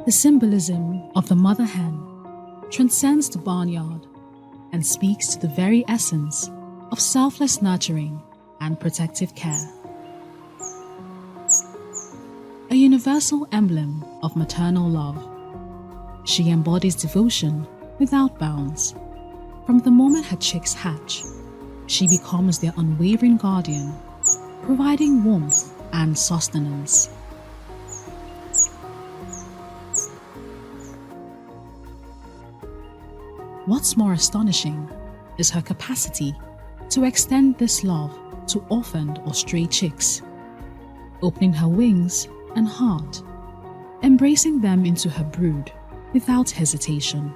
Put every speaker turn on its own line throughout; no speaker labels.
The symbolism of the mother hen transcends the barnyard and speaks to the very essence of selfless nurturing and protective care. A universal emblem of maternal love, she embodies devotion without bounds. From the moment her chicks hatch, she becomes their unwavering guardian, providing warmth and sustenance. What's more astonishing is her capacity to extend this love to orphaned or stray chicks, opening her wings and heart, embracing them into her brood without hesitation.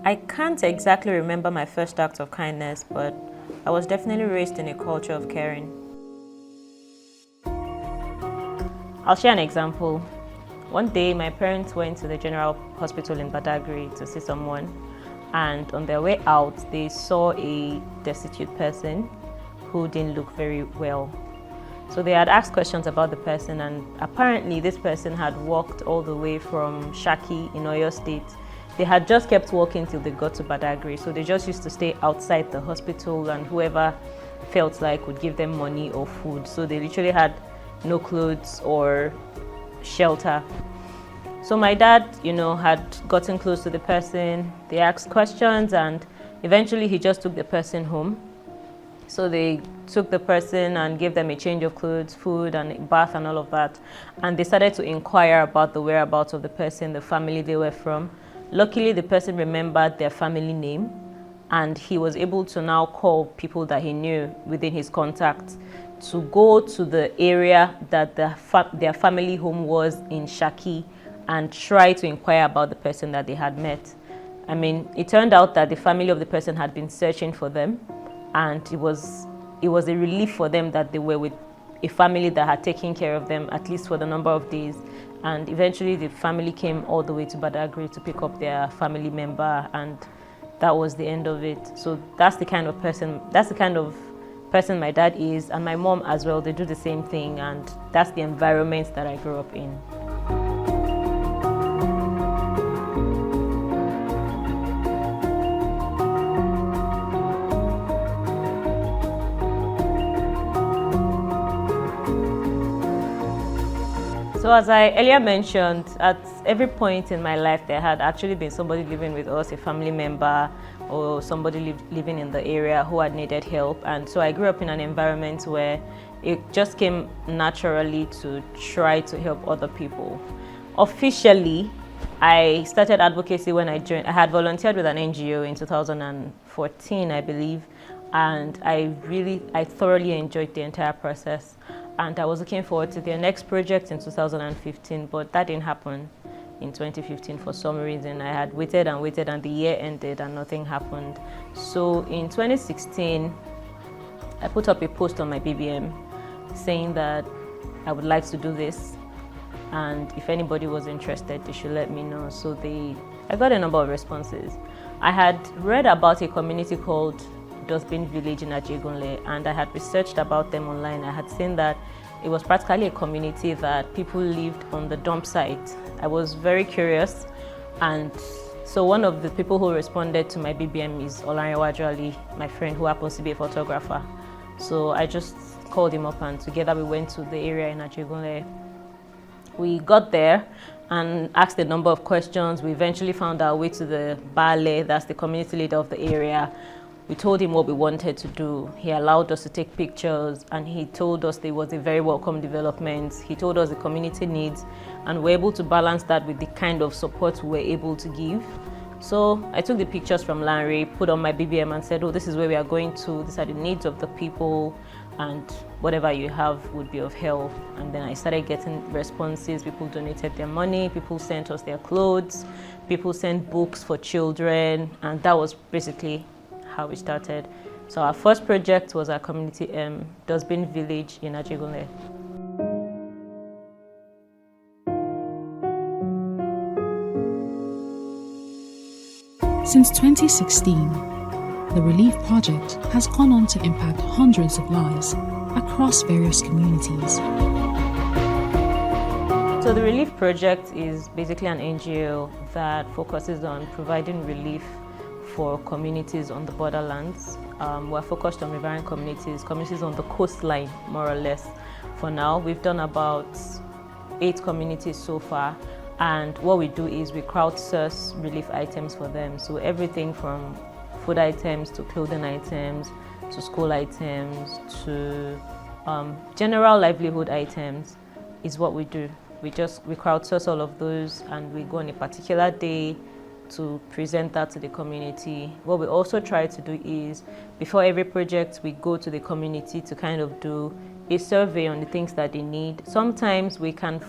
I can't exactly remember my first act of kindness, but I was definitely raised in a culture of caring. I'll share an example. One day, my parents went to the general hospital in Badagry to see someone, and on their way out, they saw a destitute person who didn't look very well. So they had asked questions about the person, and apparently this person had walked all the way from Shaki in Oyo State. They had just kept walking till they got to Badagry, so they just used to stay outside the hospital, and whoever felt like would give them money or food. So they literally had no clothes or shelter. So my dad, had gotten close to the person. They asked questions, and eventually he just took the person home. So they took the person and gave them a change of clothes, food, and a bath and all of that. And they started to inquire about the whereabouts of the person, the family they were from. Luckily, the person remembered their family name, and he was able to now call people that he knew within his contacts to go to the area that their family home was in Shaki and try to inquire about the person that they had met. I mean, it turned out that the family of the person had been searching for them, and it was a relief for them that they were with a family that had taken care of them, at least for the number of days. And eventually the family came all the way to Badagry to pick up their family member, and that was the end of it. So that's the kind of person my dad is, and my mom as well. They do the same thing, and that's the environment that I grew up in. So as I earlier mentioned, at every point in my life, there had actually been somebody living with us, a family member or somebody living in the area who had needed help. And so I grew up in an environment where it just came naturally to try to help other people. Officially, I started advocacy when I had volunteered with an NGO in 2014, I believe. And I thoroughly enjoyed the entire process. And I was looking forward to their next project in 2015, but that didn't happen in 2015 for some reason. I had waited and waited, and the year ended and nothing happened. So in 2016, I put up a post on my BBM saying that I would like to do this, and if anybody was interested, they should let me know. So I got a number of responses. I had read about a community called Dustbin Village in Ajegunle, and I had researched about them online. I had seen that it was practically a community that people lived on the dump site. I was very curious, and so one of the people who responded to my BBM is Olujuyigbe Ayo-Akewe, my friend who happens to be a photographer. So I just called him up, and together we went to the area in Ajegunle. We got there and asked a number of questions. We eventually found our way to the Bale, that's the community leader of the area. We told him what we wanted to do. He allowed us to take pictures, and he told us there was a very welcome development. He told us the community needs, and we're able to balance that with the kind of support we're able to give. So I took the pictures from Larry, put on my BBM and said, oh, this is where we are going to. These are the needs of the people, and whatever you have would be of help. And then I started getting responses. People donated their money, people sent us their clothes, people sent books for children, and that was basically how we started. So our first project was our community dustbin village in Ajegunle.
Since 2016, the Relief Project has gone on to impact hundreds of lives across various communities.
So the Relief Project is basically an NGO that focuses on providing relief for communities on the borderlands. We're focused on riverine communities on the coastline, more or less. For now, we've done about 8 communities so far. And what we do is we crowdsource relief items for them. So everything from food items to clothing items to school items to general livelihood items is what we do. We crowdsource all of those, and we go on a particular day to present that to the community. What we also try to do is, before every project, we go to the community to kind of do a survey on the things that they need. Sometimes it can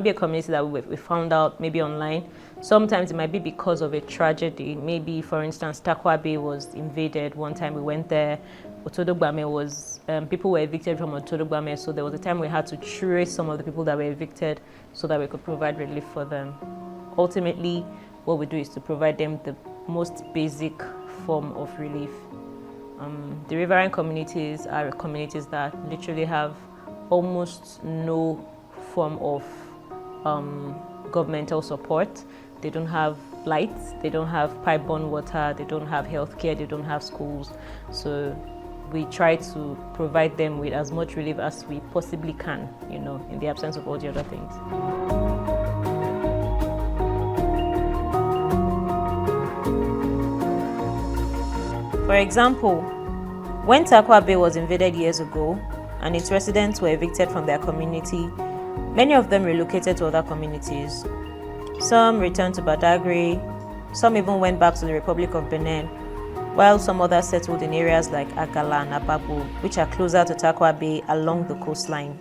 be a community that we found out maybe online. Sometimes it might be because of a tragedy. Maybe, for instance, Takwa Bay was invaded. One time we went there. Otodogbame was, people were evicted from Otodogbame, so there was a time we had to trace some of the people that were evicted so that we could provide relief for them. Ultimately, what we do is to provide them the most basic form of relief. The riverine communities are communities that literally have almost no form of governmental support. They don't have lights, they don't have pipe-borne water, they don't have healthcare, they don't have schools. So we try to provide them with as much relief as we possibly can, in the absence of all the other things. For example, when Takwa Bay was invaded years ago and its residents were evicted from their community, many of them relocated to other communities. Some returned to Badagry, some even went back to the Republic of Benin, while some others settled in areas like Agala and Ababu, which are closer to Takwa Bay along the coastline.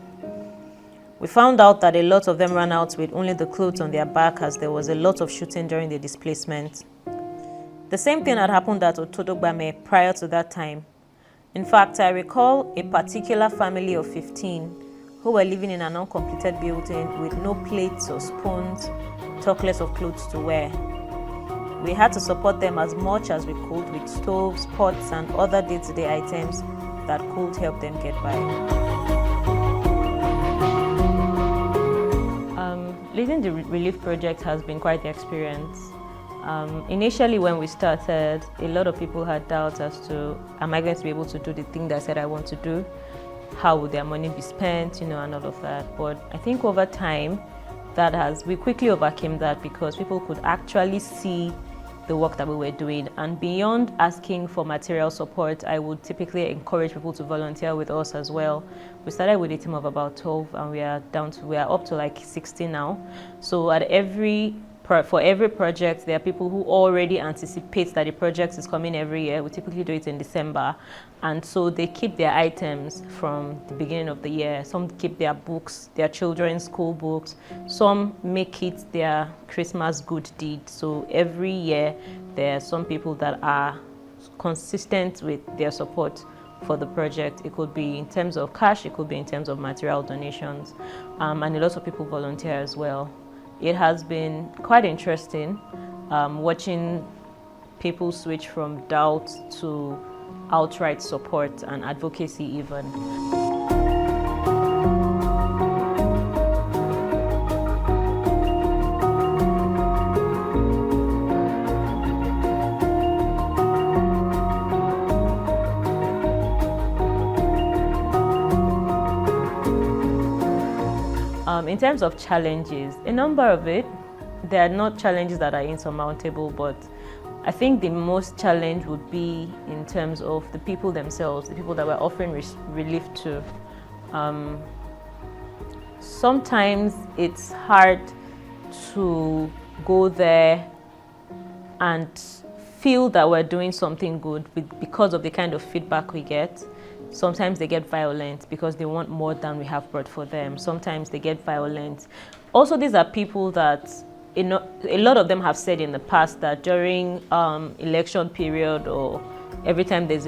We found out that a lot of them ran out with only the clothes on their back, as there was a lot of shooting during the displacement. The same thing had happened at Otodogbame prior to that time. In fact, I recall a particular family of 15 who were living in an uncompleted building with no plates or spoons, talk less of clothes to wear. We had to support them as much as we could with stoves, pots, and other day-to-day items that could help them get by. Leading the relief project has been quite the experience. Initially, when we started, a lot of people had doubts as to, am I going to be able to do the thing that I said I want to do? How would their money be spent, and all of that. But I think over time, we quickly overcame that, because people could actually see the work that we were doing. And beyond asking for material support, I would typically encourage people to volunteer with us as well. We started with a team of about 12, and we are up to like 60 now. So for every project, there are people who already anticipate that the project is coming every year. We typically do it in December. And so they keep their items from the beginning of the year. Some keep their books, their children's school books. Some make it their Christmas good deed. So every year, there are some people that are consistent with their support for the project. It could be in terms of cash, it could be in terms of material donations. And a lot of people volunteer as well. It has been quite interesting watching people switch from doubt to outright support and advocacy even. In terms of challenges, a number of it, there are not challenges that are insurmountable, but I think the most challenge would be in terms of the people themselves, the people that we're offering relief to. Sometimes it's hard to go there and feel that we're doing something good because of the kind of feedback we get. Sometimes they get violent because they want more than we have brought for them. Sometimes they get violent. Also, these are people that, a lot of them have said in the past that during election period, or every time there's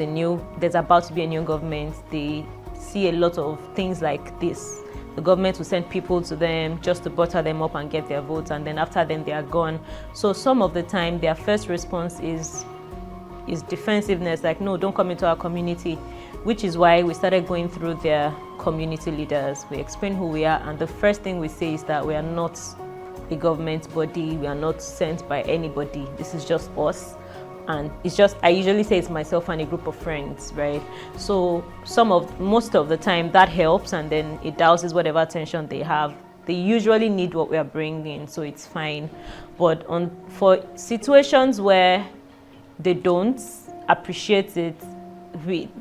about to be a new government, they see a lot of things like this. The government will send people to them just to butter them up and get their votes, and then after them they are gone. So some of the time their first response is defensiveness, like, no, don't come into our community, which is why we started going through their community leaders. We explain who we are, and the first thing we say is that we are not a government body, we are not sent by anybody, this is just us. And it's just, I usually say it's myself and a group of friends, right? So most of the time that helps, and then it douses whatever tension they have. They usually need what we are bringing, so it's fine. But for situations where they don't appreciate it,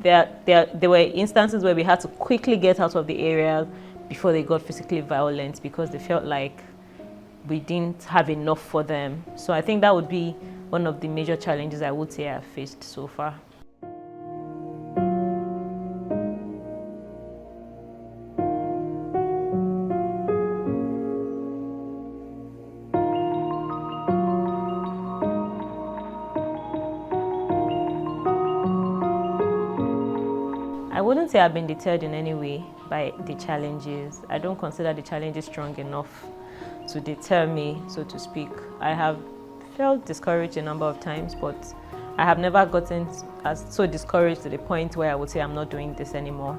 there were instances where we had to quickly get out of the area before they got physically violent because they felt like we didn't have enough for them. So I think that would be one of the major challenges I would say I've faced so far. I wouldn't say I've been deterred in any way by the challenges. I don't consider the challenges strong enough to deter me, so to speak. I have felt discouraged a number of times, but I have never gotten so discouraged to the point where I would say I'm not doing this anymore.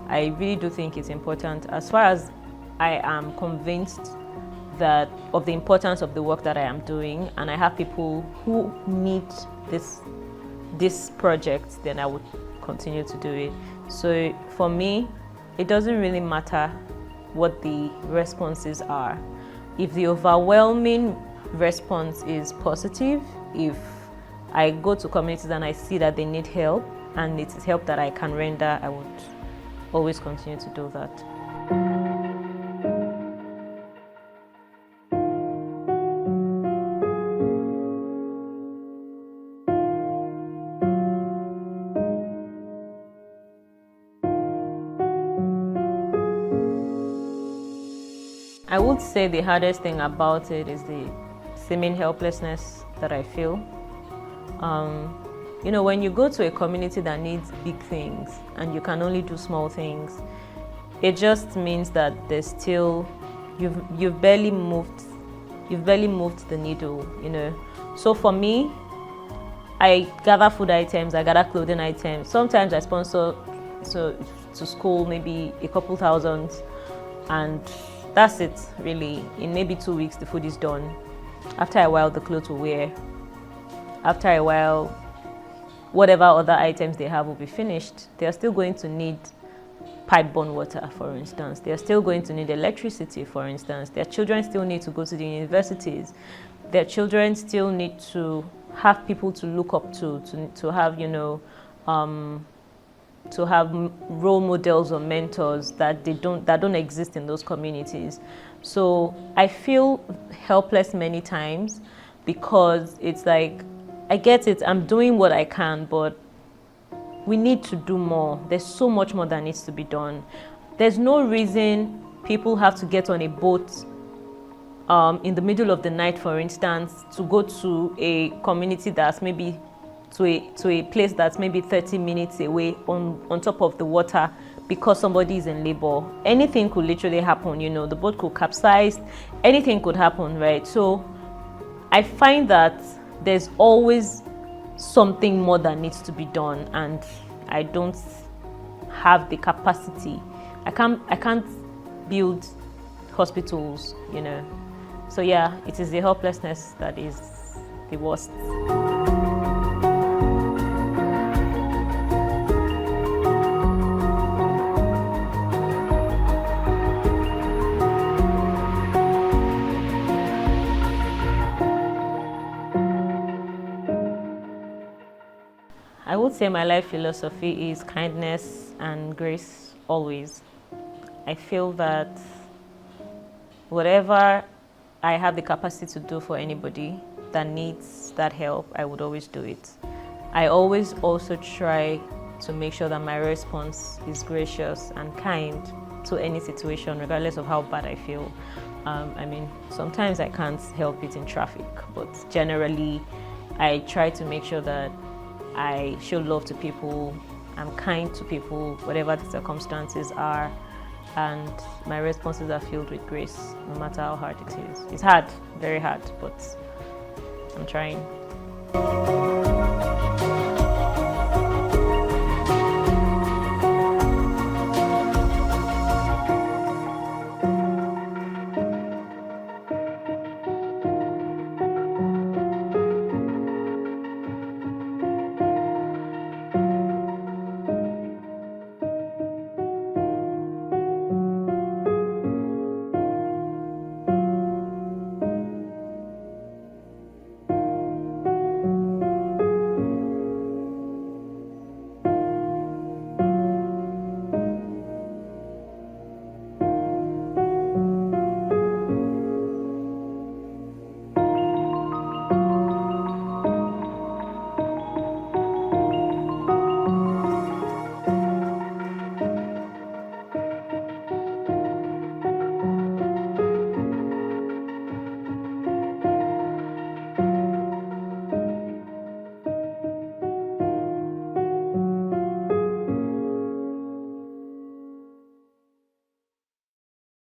I really do think it's important. As far as I am convinced of the importance of the work that I am doing, and I have people who need this project, then I would continue to do it. So for me, it doesn't really matter what the responses are. If the overwhelming response is positive, if I go to communities and I see that they need help and it is help that I can render, I would always continue to do that. I would say the hardest thing about it is the seeming helplessness that I feel. When you go to a community that needs big things and you can only do small things, it just means that there's still, you've barely moved the needle, So for me, I gather food items, I gather clothing items. Sometimes I sponsor to school maybe a couple thousand, and that's it, really. In maybe 2 weeks, the food is done. After a while, the clothes will wear. After a while, whatever other items they have will be finished. They are still going to need pipe-borne water, for instance. They are still going to need electricity, for instance. Their children still need to go to the universities. Their children still need to have people to look up to have, to have role models or mentors that don't exist in those communities. So I feel helpless many times because it's like, I get it, I'm doing what I can, but we need to do more. There's so much more that needs to be done. There's no reason people have to get on a boat in the middle of the night, for instance, to go to a community that's maybe to a place that's maybe 30 minutes away on top of the water because somebody is in labor. Anything could literally happen, the boat could capsize, anything could happen, right? So I find that there's always something more that needs to be done, and I don't have the capacity. I can't build hospitals, So yeah, it is the helplessness that is the worst. I would say my life philosophy is kindness and grace always. I feel that whatever I have the capacity to do for anybody that needs that help, I would always do it. I always also try to make sure that my response is gracious and kind to any situation, regardless of how bad I feel. Sometimes I can't help it in traffic, but generally I try to make sure that I show love to people, I'm kind to people, whatever the circumstances are, and my responses are filled with grace, no matter how hard it is. It's hard, very hard, but I'm trying.